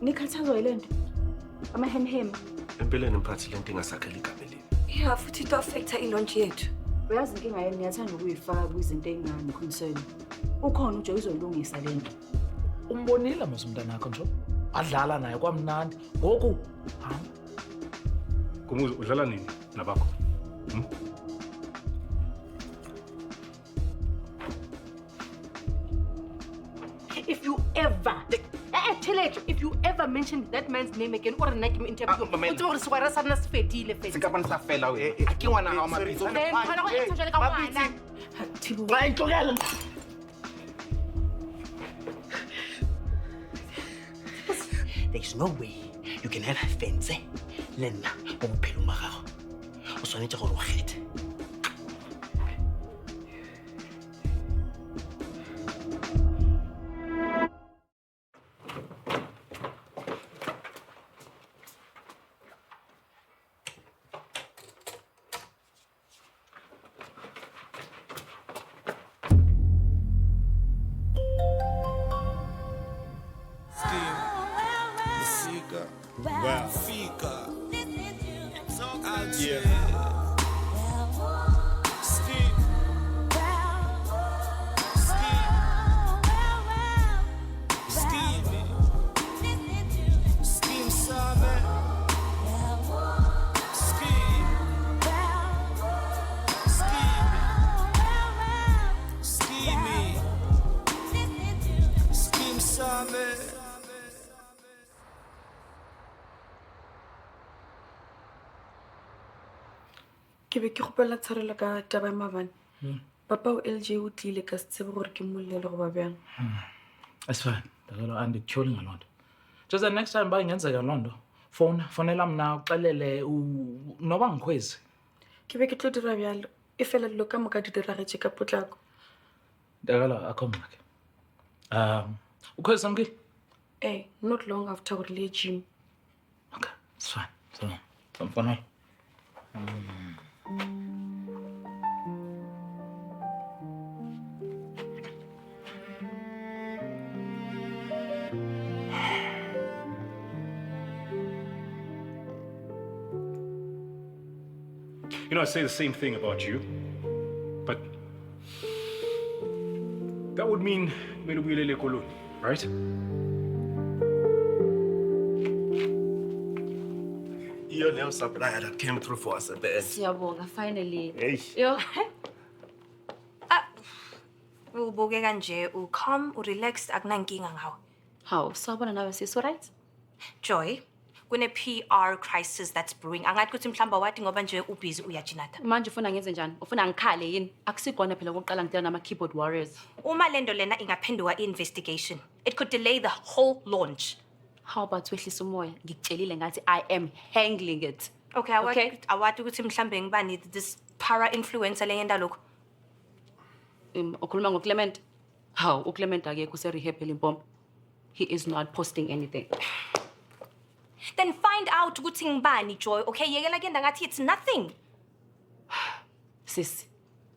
Nikhathazwa yile nto. Amahemhem. Empeleni mphathi lento ingasakhela igama leli. Yeah, futhi to affecta ilaunch yethu. Uyazi inkinga yenu niyathanda ukuyifaka kwizinto ey'ngani concern. Ukhona uJoy uzoyilungisa le nto. Umbonile mase umntana wakho nje. Adlala naye kwamnandi. Ngoku hamba. Kumuzi udlala nini nabakho? If you ever mention that man's name again or like him interview, Mapitsi. There's no way you can have fence. Lena, bophelo magago. O swanetse gore o kgethe. Wow. Fika. Yeah. Skeem. Skeem Saam. Skeem. Skeem. Skeem Saam. ke be ke gopela tshwarelo ka taba ya Mabane. Papa o LJ o tlile ka se tsebe gore ke mollele go ba bjang. It's fine. Ndakelo andityholi ngaloo nto. Just the next time ba ingenzeka loo nto. Fonela mna uxelele noba ngikhwezi. Ke be ke tlo dira bjalo e fela dilo ka moka di diragetse ka potlako. Ndakelo akho mngxaki. Ukhwezi samkile? Not long after gore le gym. Okay, it's fine. So, samfonela. You know, I say the same thing about you, but that would mean Melubuyelele Koloni, right? You're the supplier that came through for us at the end. Siyabonga finally. Hey. Yo. Ubuke kanje, calm, relaxed, akunankinga ngawe. How? Sawubona nawe sis, right? Joy, kune PR crisis that's brewing. Angathi kuthi mhlamba wathi ngoba nje ubusy uyajinata. Manje ufuna ngenze njani? Ufuna ngikhale yini? Akusikona phela ukuqala ngitela nama keyboard warriors. Uma lendo lena ingaphenduka investigation, it could delay the whole launch. How about wehlisa umoya? Ngikutshelile ngathi I am handling it. Okay, awathi ukuthi mhlambe ngibani this para influencer leyenda lokho. Ukhuluma ngoClement? How? uClement akekho userehab eLimpopo. He is not posting anything. Then find out ukuthi ngibani Joy. Okay, yekela kenda ngathi it's nothing. Sis,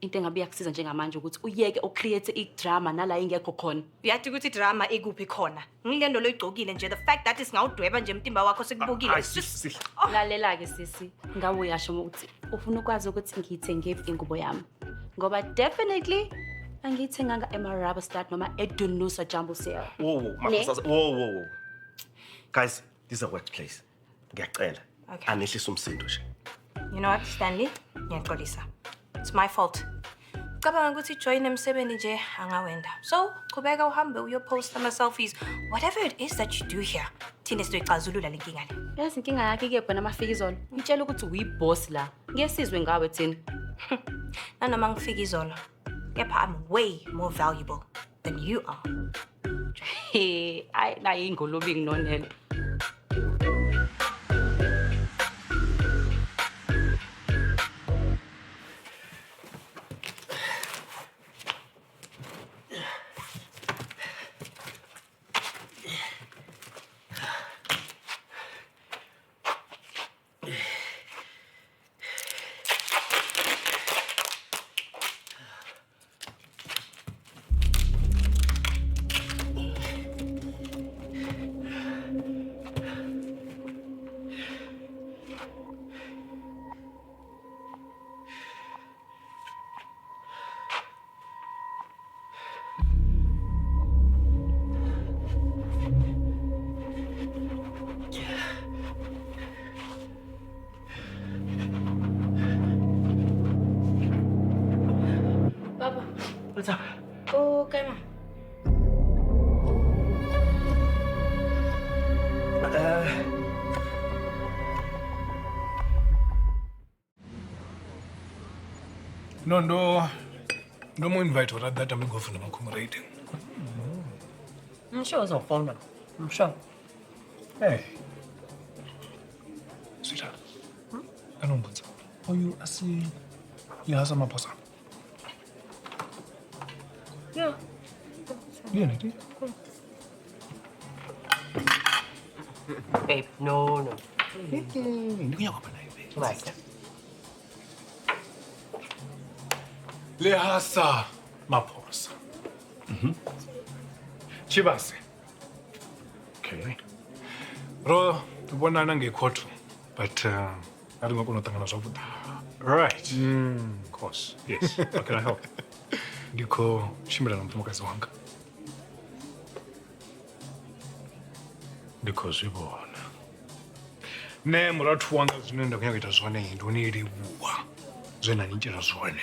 into engabe yakusiza njengamanje ukuthi uyeke ucreate idrama nala ingekho khona. Uyathi ukuthi drama ekuphi khona. Ngilendo loyigcokile nje, the fact that is ngawudweba nje umtimba wakho sekubukile. Lalela ke sisi, ngawe uyasho ukuthi ufuna ukwazi ukuthi ngiyithenge ingubo yami. Ngoba definitely angiyithenganga eMaraba Start noma eDunusa Jumbo Sale. Whoa. Guys, this is a workplace. Ngiyacela. Okay. Anehlisa umsindo nje. You know what, Stanley? Ngiyaxolisa. It's my fault. Cabanga ukuthi join emsebenzi nje angawenda. So, qhubeka uhambe uyopost ama selfies. Whatever it is that you do here. Thina sizoyixazulula le nkinga le. Yazi inkinga yakhe ke bona amafikizolo. Ngitshela ukuthi uyiboss la. Ngiyesizwe ngawe thina. Nanoma ngifika izolo. Kepha I'm way more valuable than you are. Ay nayi ingolobi nginonela. What's up? Okay, ma. No, no more invite or that I'm go for the accommodating. I'm sure it's on phone now. I'm sure. Hey. Sweetheart. I don't put Oh, you see, you have some posa. Yeah. Yeah, it is. Babe, no. Right. Lehasa maposa. Chibase. Okay. Ro, bonana ngekhotho, but I don't know tangana zwabuda. Right. Of course. Yes. How can I help? Ndiko shimira nomfumokazi wanga. Ndiko zwibona. Ne murathu wanga zwine ndakunyakaita zwone ndoni livuwa. Zwena niitira zwone.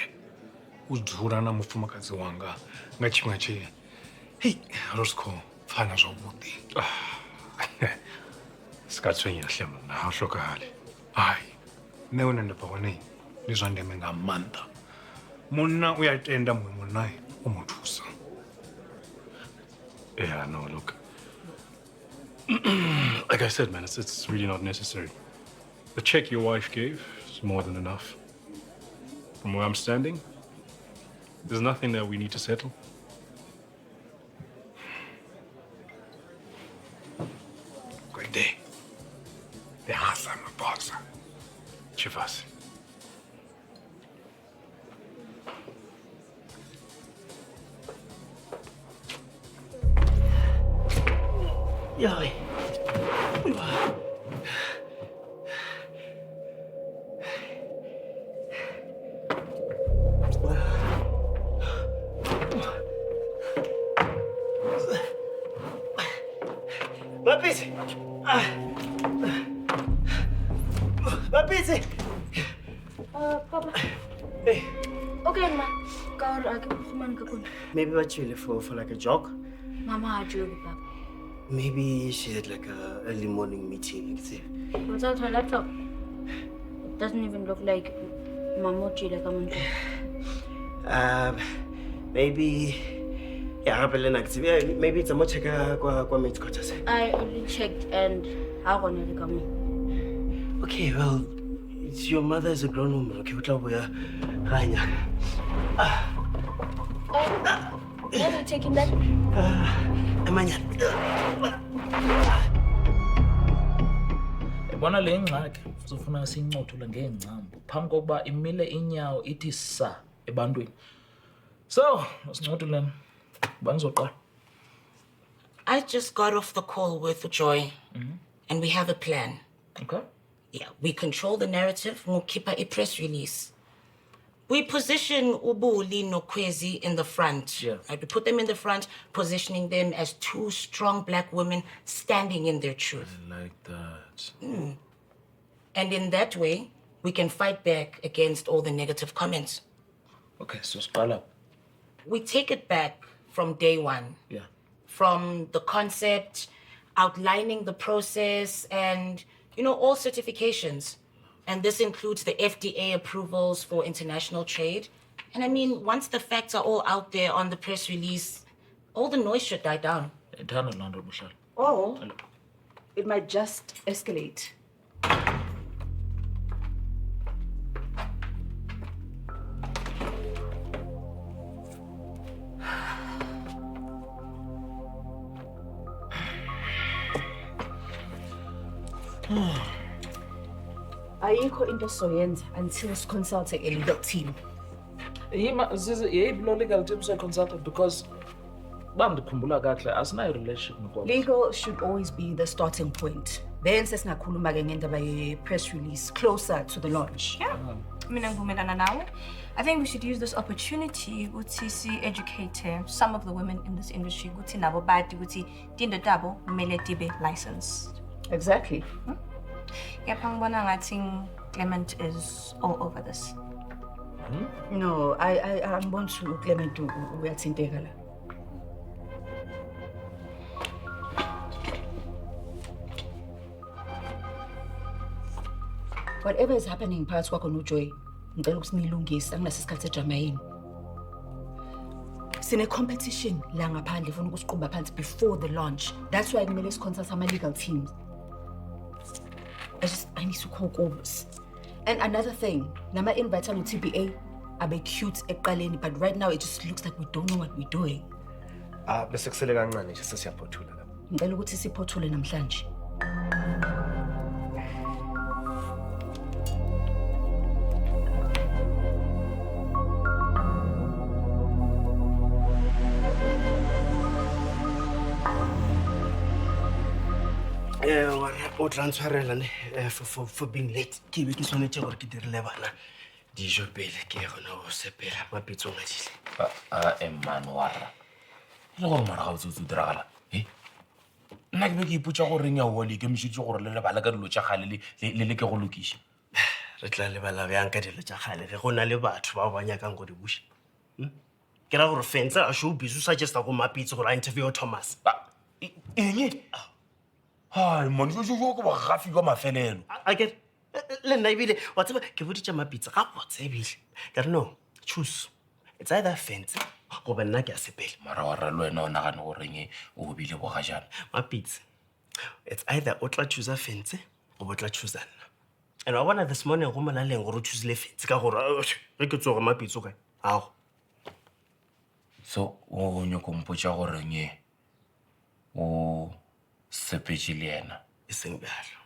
Udzula na mufumokazi wanga nga chimwe che. Hey, Roscoe, fana zwavhuḓi. Skatswenye hle mna, ha hlokahale. Hayi, ne une nda bva hone ndi zwa ndeme nga maanḓa. Munna u ya tenda muṅwe munna u mu thusa. Yeah, no, look. Like I said, man, it's really not necessary. The check your wife gave is more than enough. From where I'm standing, there's nothing that we need to settle. Good day. The Hassan Maposa. Chivas. Yeah. Mapitsi! Mapitsi! Papa. Hey, Okay, ma. Kaur aake kuman ka kun. maybe we're chilling for like a jog. Mama ajogi, Papa. Maybe she had like a early morning meeting. Like that. Without her laptop, it doesn't even look like Mamochi like I'm Maybe. Yeah, maybe it's a more check kwa mate's quarters. I already checked and I want to come. Okay, well, it's your mother is a grown woman. Okay, what we are right Are you taking that? Amanya. Yabona le ngxaki uzofuna sincothule ngeengcambu phambi kokuba imile inyawo ithi sa ebantwini. So, sincothuleni. Bangizoqala. I just got off the call with Joy, and we have a plan. Okay? Yeah, we control the narrative. We'll keep a press release. We position Ubuli no Kwezi in the front. Yeah. Right? We put them in the front, positioning them as two strong black women standing in their truth. I like that. And in that way, we can fight back against all the negative comments. Okay, so siqala. We take it back from day one. Yeah. From the concept, outlining the process, and, all certifications. And this includes the FDA approvals for international trade. And I mean, once the facts are all out there on the press release, all the noise should die down. Or it might just escalate. Ayikho into soyenza until siconsulte a legal team. Yeyiphi lo legal team consultant because bandikhumbula kahle asinayo relationship nokwabo. Legal should always be the starting point. Then sesinakhuluma ke ngendaba ye-press release closer to the launch. Yeah. I think we should use this opportunity to educate some of the women in this industry. Licensed. Exactly. Yeah, Clement is all over this. No, I want to Clement to uyathinteka la. Whatever is happening phakathi kwakho noJoy, ngicela ukuthi nilungise, anginaso isikhathi sedramayini. Sine competition la ngaphandle ifuna ukusiqhuba phansi before the launch. That's why kumele consult ama legal teams. I need to call Tbose. And another thing, nama invite on TBA abe cute eqaleni, but right now it just looks like we don't know what we're doing. Bese kusele kancane nje sesiyaphothula lapha. Ngicela ukuthi siphothule namhlanje. O transferela for being late. Ke be ke tshwanetse gore ke dirile bana dijo pele ke gona go sepela Mapitsi o ngadile. Man warra. Le gore mara ga o tsotso diragala. Nna ke be ke ipotsa gore nya o le ke mshitse gore le lebala ka dilo tša gale le ke go lokiša. Re tla lebala bjang ka dilo tša gale ge go na le batho ba ba nyakang go di buša. Ke ra gore fence a showbiz o suggesta go Mapitsi gore a interview Thomas. Eng? Hai, man, yo go ba gafi go mafelelo. A ke le nna ebile wa tseba ke boditse Mapitsi ga botse ebile. Ke re no, choose. It's either fence go ba nna ke a sepela. Mara wa ralo ena o nagane gore eng o bile boga jana. Mapitsi. It's either o tla choose a fence o bo tla choose nna. And I wanna this morning go molaleng gore o choose le fence ka gore re ke tsoga Mapitsi o kae. Ao. So, o nyoko mpotsa gore eng o sepetše le ena. E seng bjalo.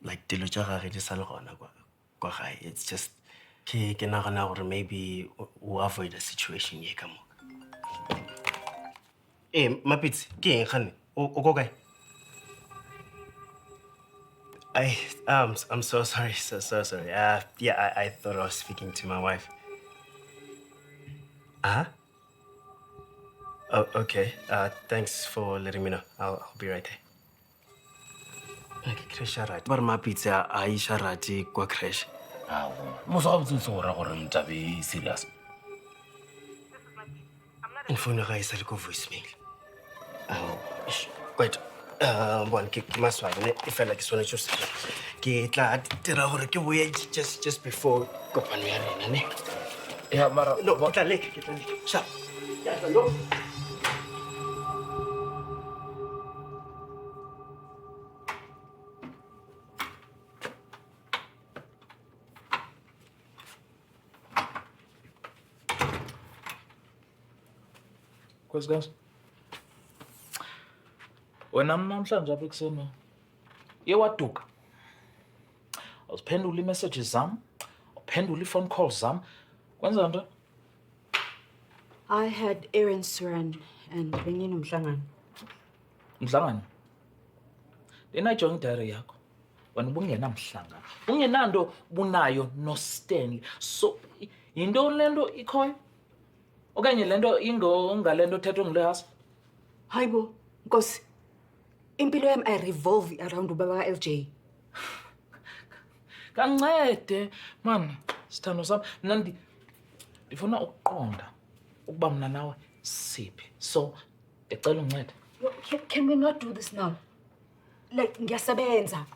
Like dilo tša gage di sa le gona kwa gae. It's just ke nagana gore maybe o avoid a situation ye ka moka. Mapitsi ke eng gane o go kae? I'm so sorry. So sorry. Yeah, I thought I was speaking to my wife. Oh, okay. Thanks for letting me know. I'll be right there. Okay, crash right. But Mapitsi a isha rati kwa crash. Moso ga botse gore gore mtabe serious. Phone ga isa le ko voicemail. Wait. Bon ke maswa ne e fela ke sone tšo ke tla dira gore ke boye just before kopano ya rena ne. Yeah, mara no, ke tla leka. Sharp. Ya tla no. Guys. Wena namhlanje apha ekuseni ye waduka. Awuziphendula i-messages zam, awuphendula i-phone calls zam. Kwenza nto? I had errands to run and benginomhlangano. Mhlangano? Lena ijoin diary yakho. Wena ubungenamhlangano. Ungenanto bunayo no Stanley. So yinto lento ikhoyo? Okanye lento ingalento thethwe ngile hasa? Hayibo, Nkosi. Impilo yami I revolve around ubaba ka LJ. Kancede man, sithando sami. Mina ndifuna ukuqonda ukuba mina nawe siphi. So ecela uncede. Can we not do this now? Like ngiyasebenza.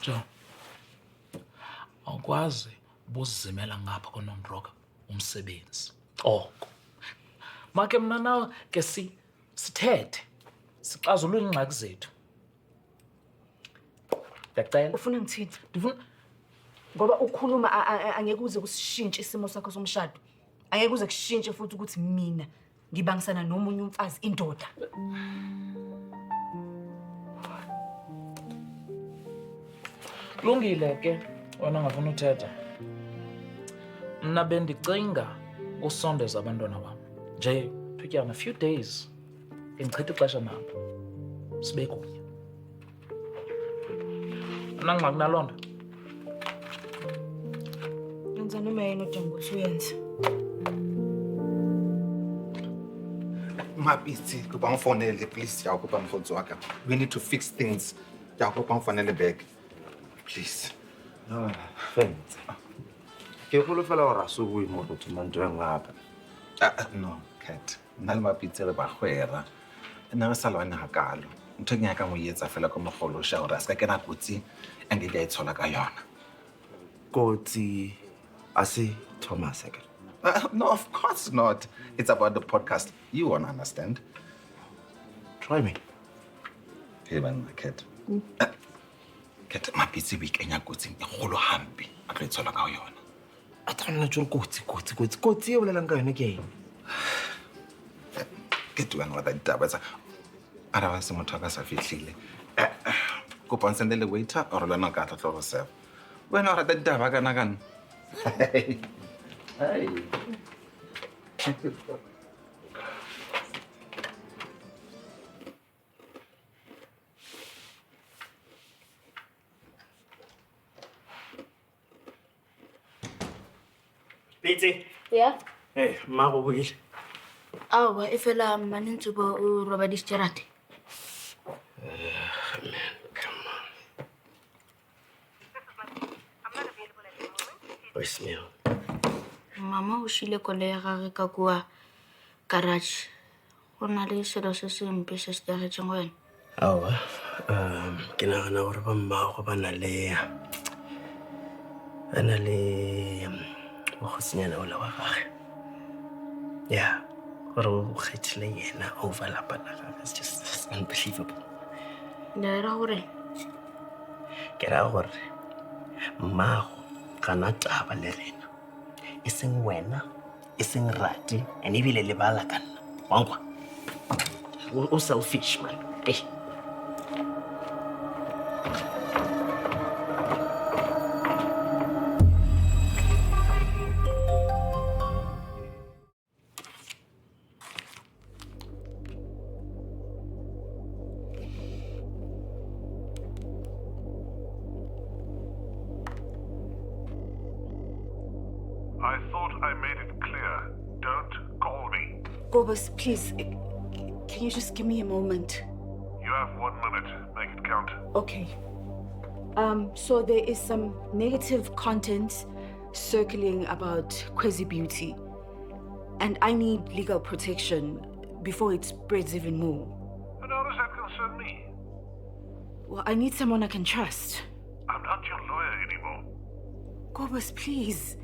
Jo. Awukwazi buzimela ngapha koNondroka umsebenzi. Oko. Make mina nawe ke sithethe. Sixazulule ingxaki zethu. Ndicela. Ufuna ngithini? Ndifuna Ngoba ukhuluma angeke uze kusishintshe isimo sakho somshado. Angeke uze kushintshe futhi ukuthi mina ngibangisana nomunye umfazi indoda. Kulungile ke wena ngafuna uthetha. Mina bendicinga usondeza abantwana bam. Nje thutyana a few days ngichitha ixesha nabo. Sibe kunye. Nangxaki nalonto. Yenza noma yini odinga ukuthi uyenze. Mapitsi, kopa ngfonele, please. Ya kopa mkhotsi wa ka. We need to fix things. Ya kopa ngfonele back. Please. No, thanks. Ke holofela hore a se bue mo go tsoma ntwe ngaka. No, Cat. Nna le Mapitsi re ba gwera. Nna re sa lwane hakalo. Ntho e ke nyaka mo etsa fela ko mogolo sha hore a se ka kena kotsi and ke a itshola ka yona. Kotsi ase Thomas again. No, of course not. It's about the podcast. You won't understand. Try me. Hey, man, Cat. Cat, Mapitsi we kenya kotsi e kgolo hampe. A tlo itshola ka yona. A tshwanela tšore kotsi e bolelang ka yone ke eng? Ke tuang wa ditaba tsa araba se motho ka sa fihlile. Kopa nsendele waiter or lona ka tla go serve. Wena o rata ditaba kana kana. Hey. Pete. Yeah? Hey, ma go buile. Awa, e fela manentsubo o roba disjarate. Voicemail. Mama o shile kole ya gage ka kua garage. Go na le selo se se mpe se se diragetseng wena. Awa, ke nagana gore ba mmago ba na le mogosinyana ola wa gage. Yeah, gore o kgethile yena overlapa la gage. It's unbelievable. Le ra gore Ke ra gore mmago kana taba le rena. E seng wena, e seng rati, and ebile le bala ka nna. Wa nkwa? O selfish, man. Hey. I thought I made it clear. Don't call me. Tbose, please, can you just give me a moment? You have 1 minute. Make it count. Okay. So there is some negative content circling about Kwezi Beauty. And I need legal protection before it spreads even more. And how does that concern me? Well, I need someone I can trust. I'm not your lawyer anymore. Tbose, please.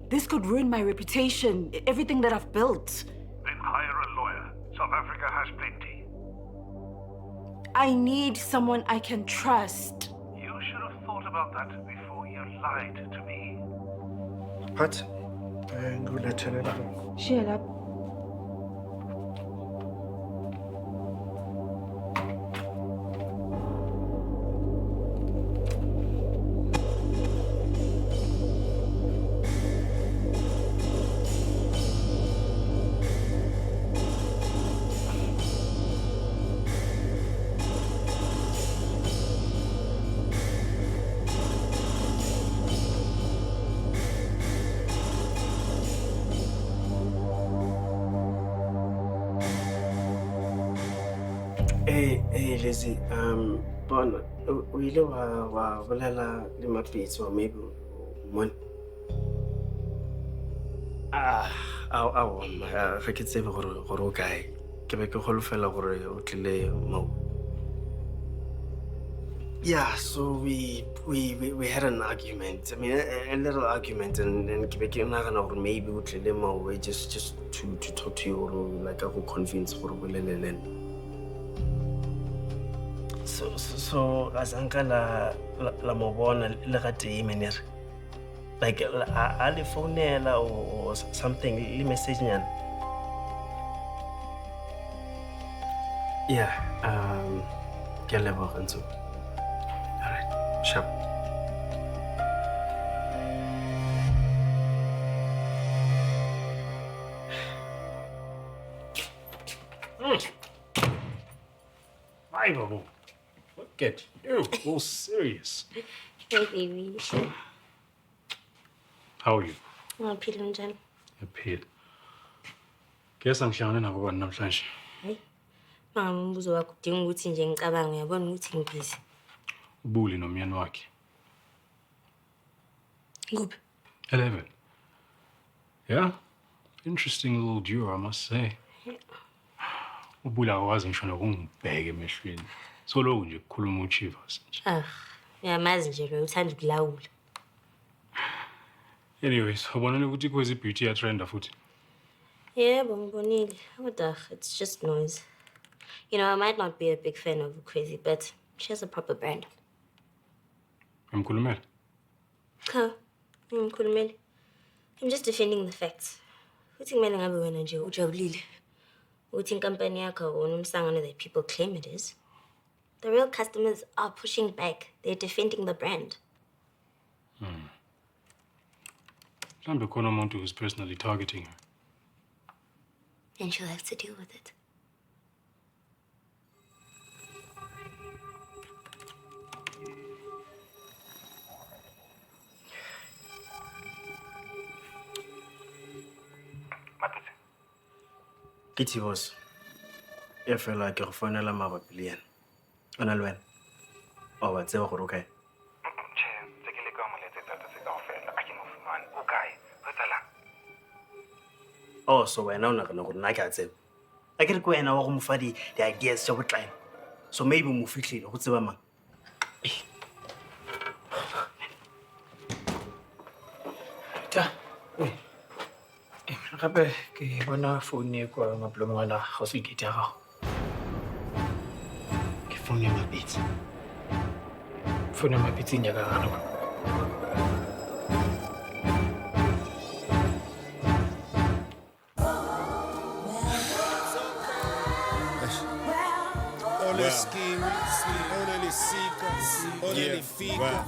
This could ruin my reputation, everything that I've built. Then hire a lawyer. South Africa has plenty. I need someone I can trust. You should have thought about that before you lied to me. What? Ngikulethelele. Shut up. Hey, Lizzie, bona, o ile wa bolela le Mapitsi or maybe one. Ga ke tsebe gore o kae. Ke be ke golofela gore o tlile mo. Yeah, so we had an argument. I mean, a little argument, and ke be ke nagana gore maybe o tlile mo just to talk to you or like go convince gore o bolelele. So azanka la mobona le ga menere. Like a le phonela or something, le message nyana. Yeah, ke leboga ntse. All right, sharp. Hi, Babu. Look at you, all serious. Hey, baby. How are you? Ngiyaphila njani? Yaphila. Guess angishayane nabo bani namhlanje. Hayi, Umbuzo wakho udinga ukuthi nje ngicabange uyabona ukuthi ngibhizi. Ubuli nomyeni wakhe. Kuphi? 11. Yeah? Interesting little duo, I must say. Ubuli akwazi ngisho nokungibheka emehlweni. Solo nje kukhuluma uChivas nje. Uyamazi nje lo uthanda ukulawula. Anyways, ubonile ukuthi kwezi beauty ya trend futhi. Yebo ngibonile. Kodwa it's just noise. You know, I might not be a big fan of Crazy, but she has a proper brand. Emkhulumela. Cha, ngimkhulumeli. I'm just defending the facts. Uthi kumele ngabe wena nje ujabulile. Uthi inkampani yakho unomsangano that people claim it is. The real customers are pushing back. They're defending the brand. Mhlambe khona umuntu who's personally targeting her. And she'll have to deal with it. Mapitsi. Ke Tbose. E fela ke go founela mabapi le yena. Ona le wena. O ba tseba gore o kae? Oh, so wena o nagana gore nna ke a tseba. A ke re ko wena wa go mo fa di-ideas tša botlane. So maybe mo fitlhile go tseba mang. Ta. Gape ke bona phone e kwa maplomong ala ga se ikete ya gago. Ke phone ya Mapitsi. Phone ya Mapitsi ya ka gana. Ole Skeem, ole le sika, ole le fika,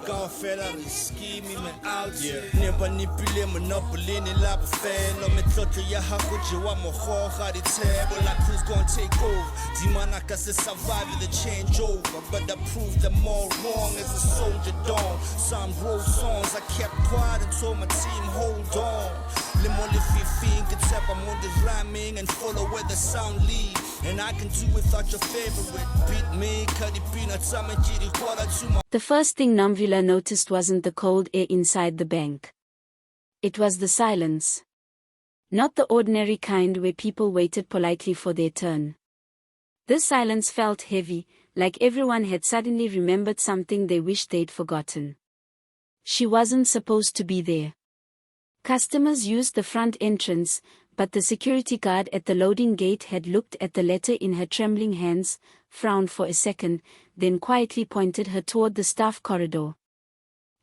kaofela re Skeem me out. Ne ba nipile monopoly ni la bofelo, me tlotlo ya hago jewa mogo ga ditshebo, la crew's gonna take over. Dimana ka se survive the changeover, but I proved them all wrong as a soldier dawn. Some wrote songs, I kept quiet and told my team hold on. Le mo le fifing, ke tshepa mo the rhyming and follow where the sound lead. And I can do without your favorite beat me, cut the peanuts, I'm a jitty quarter to my. The first thing Nomvula noticed wasn't the cold air inside the bank. It was the silence. Not the ordinary kind where people waited politely for their turn. This silence felt heavy, like everyone had suddenly remembered something they wished they'd forgotten. She wasn't supposed to be there. Customers used the front entrance, but the security guard at the loading gate had looked at the letter in her trembling hands, frowned for a second, then quietly pointed her toward the staff corridor.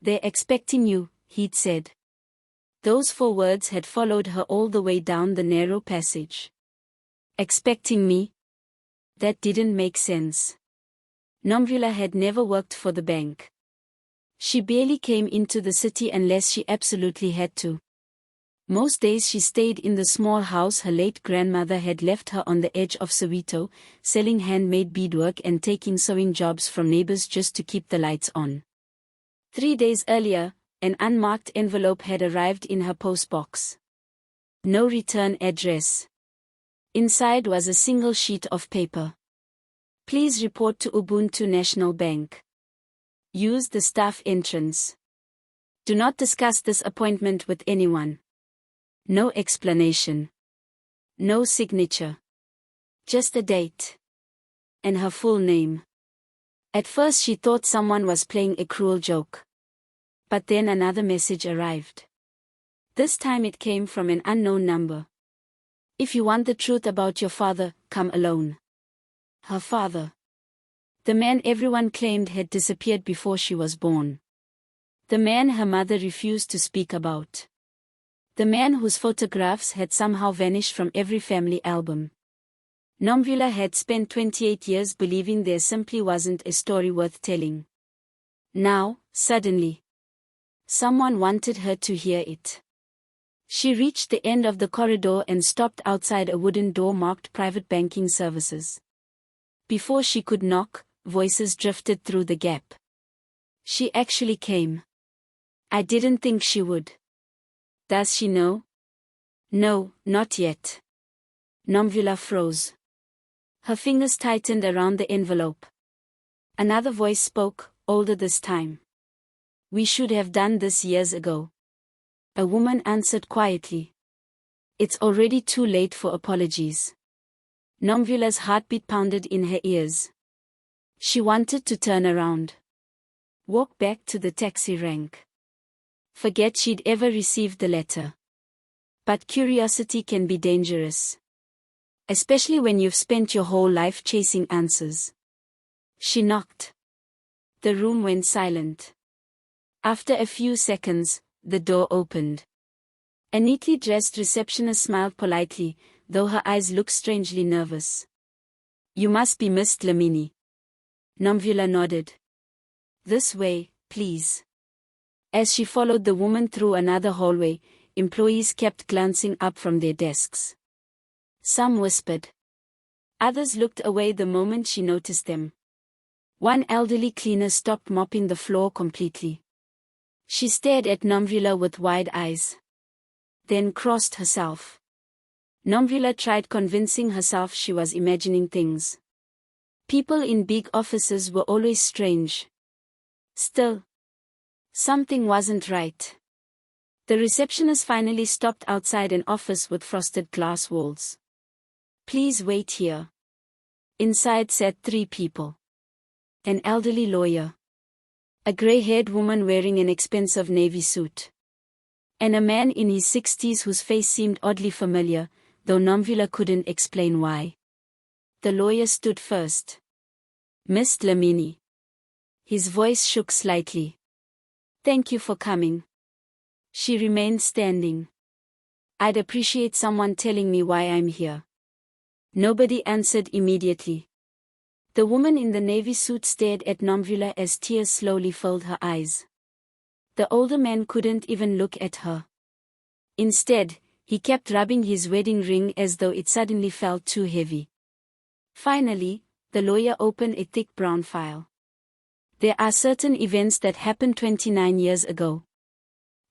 "They're expecting you," he'd said. Those 4 words had followed her all the way down the narrow passage. Expecting me? That didn't make sense. Nomvula had never worked for the bank. She barely came into the city unless she absolutely had to. Most days she stayed in the small house her late grandmother had left her on the edge of Soweto, selling handmade beadwork and taking sewing jobs from neighbors just to keep the lights on. 3 days earlier, an unmarked envelope had arrived in her postbox. No return address. Inside was a single sheet of paper. Please report to Ubuntu National Bank. Use the staff entrance. Do not discuss this appointment with anyone. No explanation. No signature. Just a date. And her full name. At first she thought someone was playing a cruel joke. But then another message arrived. This time it came from an unknown number. If you want the truth about your father, come alone. Her father. The man everyone claimed had disappeared before she was born. The man her mother refused to speak about. The man whose photographs had somehow vanished from every family album. Nomvula had spent 28 years believing there simply wasn't a story worth telling. Now, suddenly, someone wanted her to hear it. She reached the end of the corridor and stopped outside a wooden door marked Private Banking Services. Before she could knock, voices drifted through the gap. She actually came. I didn't think she would. Does she know? No, not yet. Nomvula froze. Her fingers tightened around the envelope. Another voice spoke, older this time. We should have done this years ago. A woman answered quietly. It's already too late for apologies. Nomvula's heartbeat pounded in her ears. She wanted to turn around. Walk back to the taxi rank. Forget she'd ever received the letter. But curiosity can be dangerous. Especially when you've spent your whole life chasing answers. She knocked. The room went silent. After a few seconds, the door opened. A neatly dressed receptionist smiled politely, though her eyes looked strangely nervous. You must be Miss Dlamini. Nomvula nodded. This way, please. As she followed the woman through another hallway, employees kept glancing up from their desks. Some whispered. Others looked away the moment she noticed them. One elderly cleaner stopped mopping the floor completely. She stared at Nomvula with wide eyes. Then crossed herself. Nomvula tried convincing herself she was imagining things. People in big offices were always strange. Still, something wasn't right. The receptionist finally stopped outside an office with frosted glass walls. Please wait here. Inside sat 3 people. An elderly lawyer. A gray-haired woman wearing an expensive navy suit. And a man in his 60s whose face seemed oddly familiar, though Nomvula couldn't explain why. The lawyer stood first. Miss Dlamini. His voice shook slightly. Thank you for coming. She remained standing. I'd appreciate someone telling me why I'm here. Nobody answered immediately. The woman in the navy suit stared at Nomvula as tears slowly filled her eyes. The older man couldn't even look at her. Instead, he kept rubbing his wedding ring as though it suddenly felt too heavy. Finally, the lawyer opened a thick brown file. There are certain events that happened 29 years ago.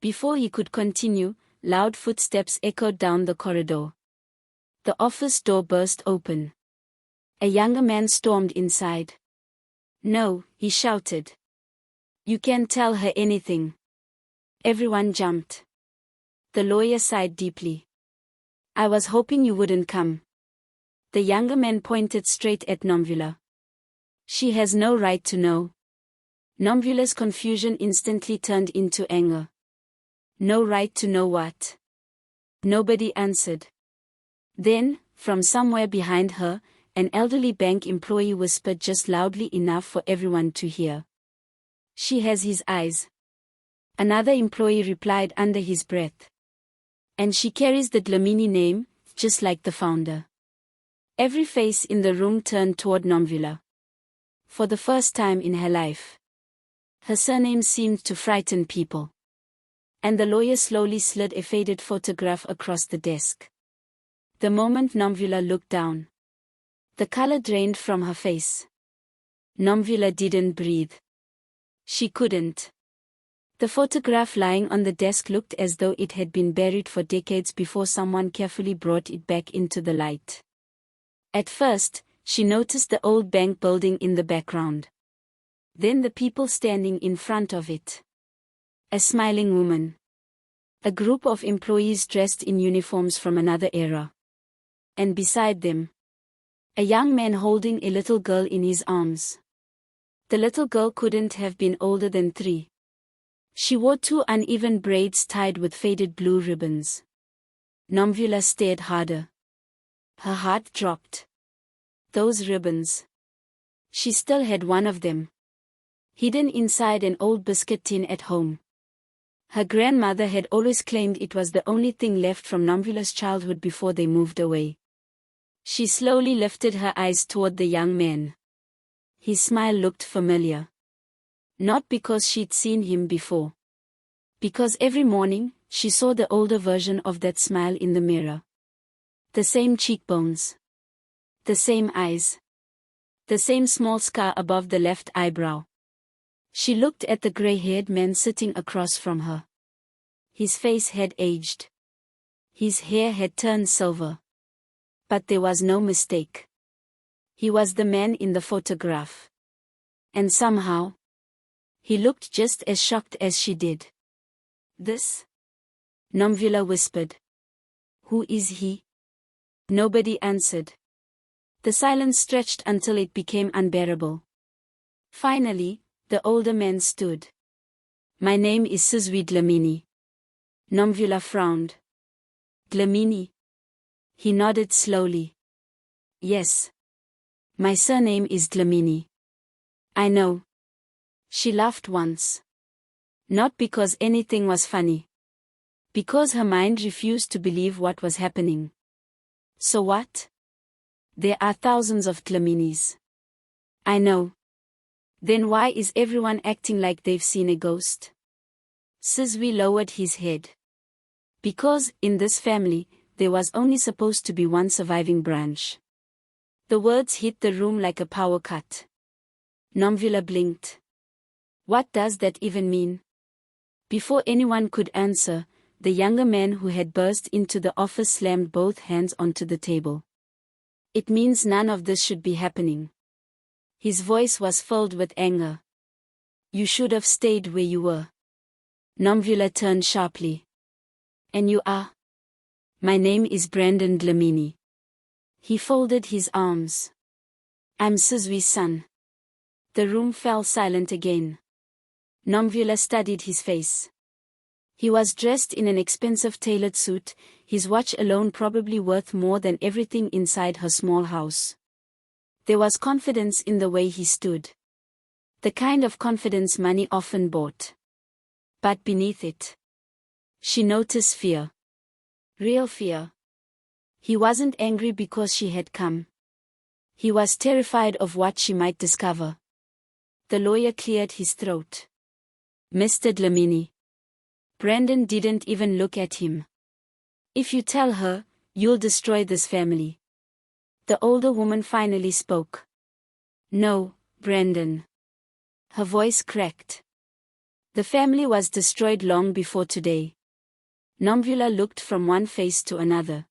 Before he could continue, loud footsteps echoed down the corridor. The office door burst open. A younger man stormed inside. No, he shouted. You can't tell her anything. Everyone jumped. The lawyer sighed deeply. I was hoping you wouldn't come. The younger man pointed straight at Nomvula. She has no right to know. Nomvula's confusion instantly turned into anger. No right to know what? Nobody answered. Then, from somewhere behind her, an elderly bank employee whispered just loudly enough for everyone to hear. She has his eyes. Another employee replied under his breath. And she carries the Dlamini name, just like the founder. Every face in the room turned toward Nomvula. For the first time in her life. Her surname seemed to frighten people. And the lawyer slowly slid a faded photograph across the desk. The moment Nomvula looked down, the color drained from her face. Nomvula didn't breathe. She couldn't. The photograph lying on the desk looked as though it had been buried for decades before someone carefully brought it back into the light. At first, she noticed the old bank building in the background. Then the people standing in front of it. A smiling woman. A group of employees dressed in uniforms from another era. And beside them, a young man holding a little girl in his arms. The little girl couldn't have been older than 3. She wore 2 uneven braids tied with faded blue ribbons. Nomvula stared harder. Her heart dropped. Those ribbons. She still had one of them. Hidden inside an old biscuit tin at home. Her grandmother had always claimed it was the only thing left from Nomvula's childhood before they moved away. She slowly lifted her eyes toward the young man. His smile looked familiar. Not because she'd seen him before. Because every morning, she saw the older version of that smile in the mirror. The same cheekbones. The same eyes. The same small scar above the left eyebrow. She looked at the gray-haired man sitting across from her. His face had aged. His hair had turned silver. But there was no mistake. He was the man in the photograph. And somehow, he looked just as shocked as she did. This? Nomvula whispered. Who is he? Nobody answered. The silence stretched until it became unbearable. Finally, the older man stood. My name is Sizwe Dlamini. Nomvula frowned. Dlamini? He nodded slowly. Yes. My surname is Dlamini. I know. She laughed once. Not because anything was funny. Because her mind refused to believe what was happening. So what? There are thousands of Dlaminis. I know. Then why is everyone acting like they've seen a ghost? Sizwe lowered his head. Because, in this family, there was only supposed to be one surviving branch. The words hit the room like a power cut. Nomvula blinked. What does that even mean? Before anyone could answer, the younger man who had burst into the office slammed both hands onto the table. It means none of this should be happening. His voice was filled with anger. You should have stayed where you were. Nomvula turned sharply. And you are? My name is Brandon Dlamini. He folded his arms. I'm Sizwe's son. The room fell silent again. Nomvula studied his face. He was dressed in an expensive tailored suit, his watch alone probably worth more than everything inside her small house. There was confidence in the way he stood. The kind of confidence money often bought. But beneath it, she noticed fear. Real fear. He wasn't angry because she had come. He was terrified of what she might discover. The lawyer cleared his throat. Mr. Dlamini. Brandon didn't even look at him. If you tell her, you'll destroy this family. The older woman finally spoke. No, Brandon. Her voice cracked. The family was destroyed long before today. Nomvula looked from one face to another.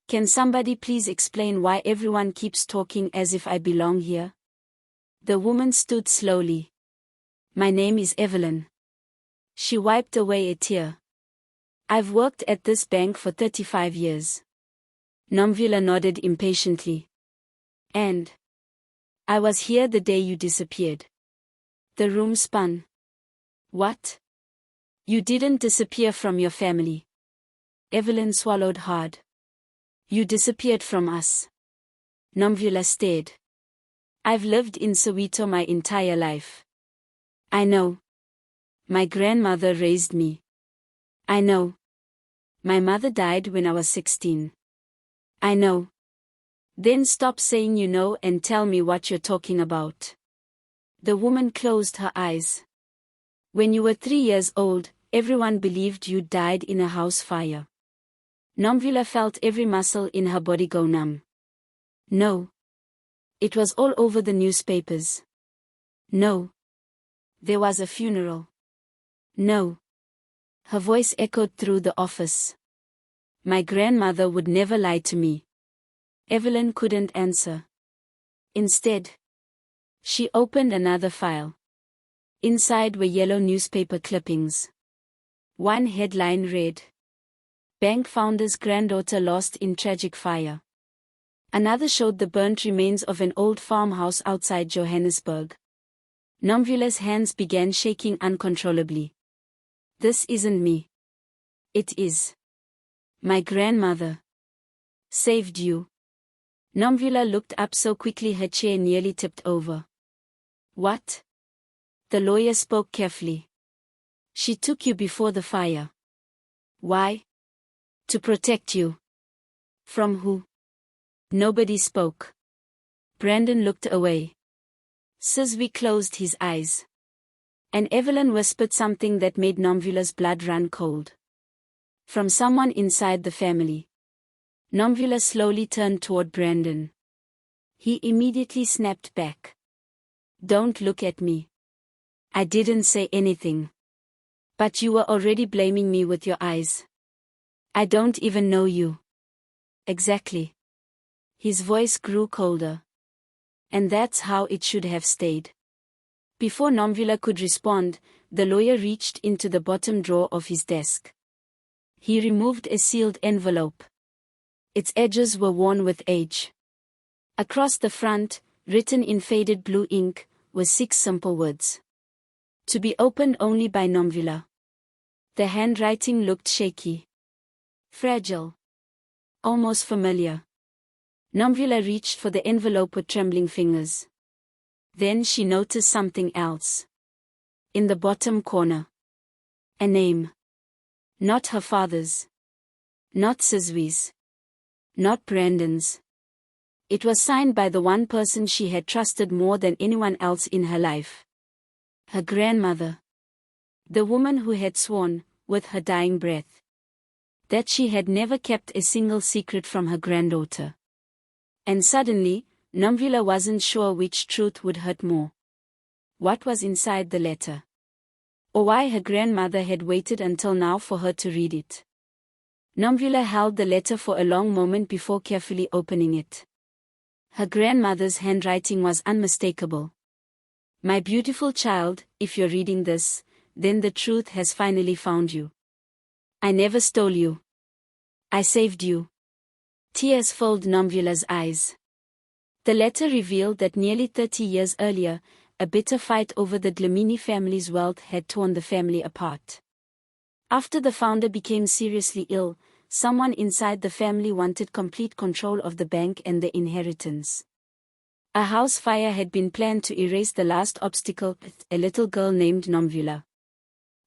Can somebody please explain why everyone keeps talking as if I belong here? The woman stood slowly. My name is Evelyn. She wiped away a tear. I've worked at this bank for 35 years. Nomvula nodded impatiently. And I was here the day you disappeared. The room spun. What? You didn't disappear from your family. Evelyn swallowed hard. You disappeared from us. Nomvula stared. I've lived in Soweto my entire life. I know. My grandmother raised me. I know. My mother died when I was 16. I know. Then stop saying you know and tell me what you're talking about. The woman closed her eyes. When you were 3 years old, everyone believed you died in a house fire. Nomvula felt every muscle in her body go numb. No. It was all over the newspapers. No. There was a funeral. No. Her voice echoed through the office. My grandmother would never lie to me. Evelyn couldn't answer. Instead, she opened another file. Inside were yellow newspaper clippings. One headline read, Bank founder's granddaughter lost in tragic fire. Another showed the burnt remains of an old farmhouse outside Johannesburg. Nomvula's hands began shaking uncontrollably. This isn't me. It is. My grandmother. Saved you. Nomvula looked up so quickly her chair nearly tipped over. What? The lawyer spoke carefully. She took you before the fire. Why? To protect you. From who? Nobody spoke. Brandon looked away. Sizwe closed his eyes. And Evelyn whispered something that made Nomvula's blood run cold. From someone inside the family. Nomvula slowly turned toward Brandon. He immediately snapped back. Don't look at me. I didn't say anything. But you were already blaming me with your eyes. I don't even know you. Exactly. His voice grew colder. And that's how it should have stayed. Before Nomvula could respond, the lawyer reached into the bottom drawer of his desk. He removed a sealed envelope. Its edges were worn with age. Across the front, written in faded blue ink, were 6 simple words. To be opened only by Nomvula. The handwriting looked shaky. Fragile. Almost familiar. Nomvula reached for the envelope with trembling fingers. Then she noticed something else. In the bottom corner. A name. Not her father's. Not Sizwi's. Not Brandon's. It was signed by the one person she had trusted more than anyone else in her life. Her grandmother. The woman who had sworn, with her dying breath, that she had never kept a single secret from her granddaughter. And suddenly, Nomvula wasn't sure which truth would hurt more. What was inside the letter? Or why her grandmother had waited until now for her to read it. Nomvula held the letter for a long moment before carefully opening it. Her grandmother's handwriting was unmistakable. My beautiful child, if you're reading this, then the truth has finally found you. I never stole you. I saved you. Tears filled Nomvula's eyes. The letter revealed that nearly 30 years earlier, a bitter fight over the Dlamini family's wealth had torn the family apart. After the founder became seriously ill, someone inside the family wanted complete control of the bank and the inheritance. A house fire had been planned to erase the last obstacle, a little girl named Nomvula.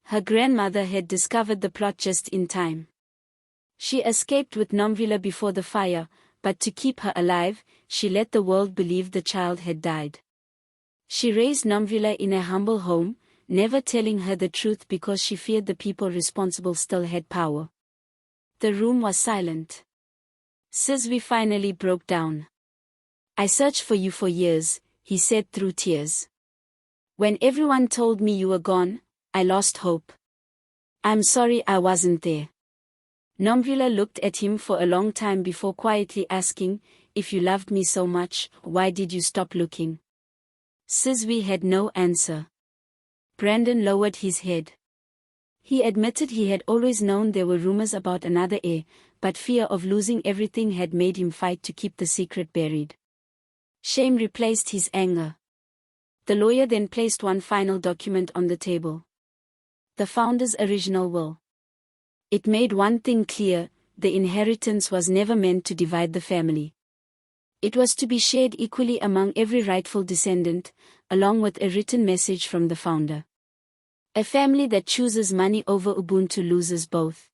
Her grandmother had discovered the plot just in time. She escaped with Nomvula before the fire, but to keep her alive, she let the world believe the child had died. She raised Nomvula in a humble home, never telling her the truth because she feared the people responsible still had power. The room was silent. Sizwe finally broke down. I searched for you for years, he said through tears. When everyone told me you were gone, I lost hope. I'm sorry I wasn't there. Nomvula looked at him for a long time before quietly asking, if you loved me so much, why did you stop looking? Sizwe had no answer. Brandon lowered his head. He admitted he had always known there were rumors about another heir, but fear of losing everything had made him fight to keep the secret buried. Shame replaced his anger. The lawyer then placed one final document on the table. The founder's original will. It made one thing clear, the inheritance was never meant to divide the family. It was to be shared equally among every rightful descendant, along with a written message from the founder. A family that chooses money over Ubuntu loses both.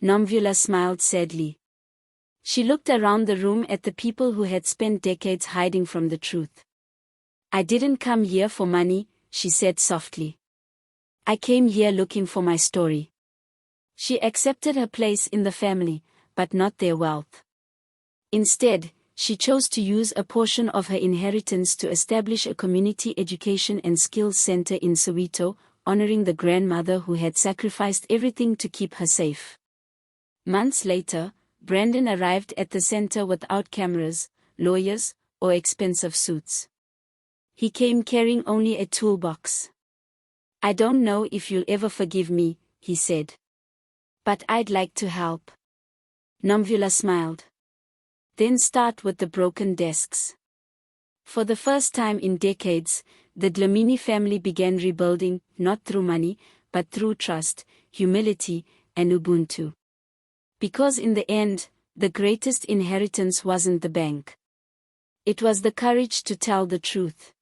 Nomvula smiled sadly. She looked around the room at the people who had spent decades hiding from the truth. I didn't come here for money, she said softly. I came here looking for my story. She accepted her place in the family, but not their wealth. Instead, she chose to use a portion of her inheritance to establish a community education and skills center in Soweto, honoring the grandmother who had sacrificed everything to keep her safe. Months later, Brandon arrived at the center without cameras, lawyers, or expensive suits. He came carrying only a toolbox. I don't know if you'll ever forgive me, he said. But I'd like to help. Nomvula smiled. Then start with the broken desks. For the first time in decades, the Dlamini family began rebuilding, not through money, but through trust, humility, and Ubuntu. Because in the end, the greatest inheritance wasn't the bank. It was the courage to tell the truth.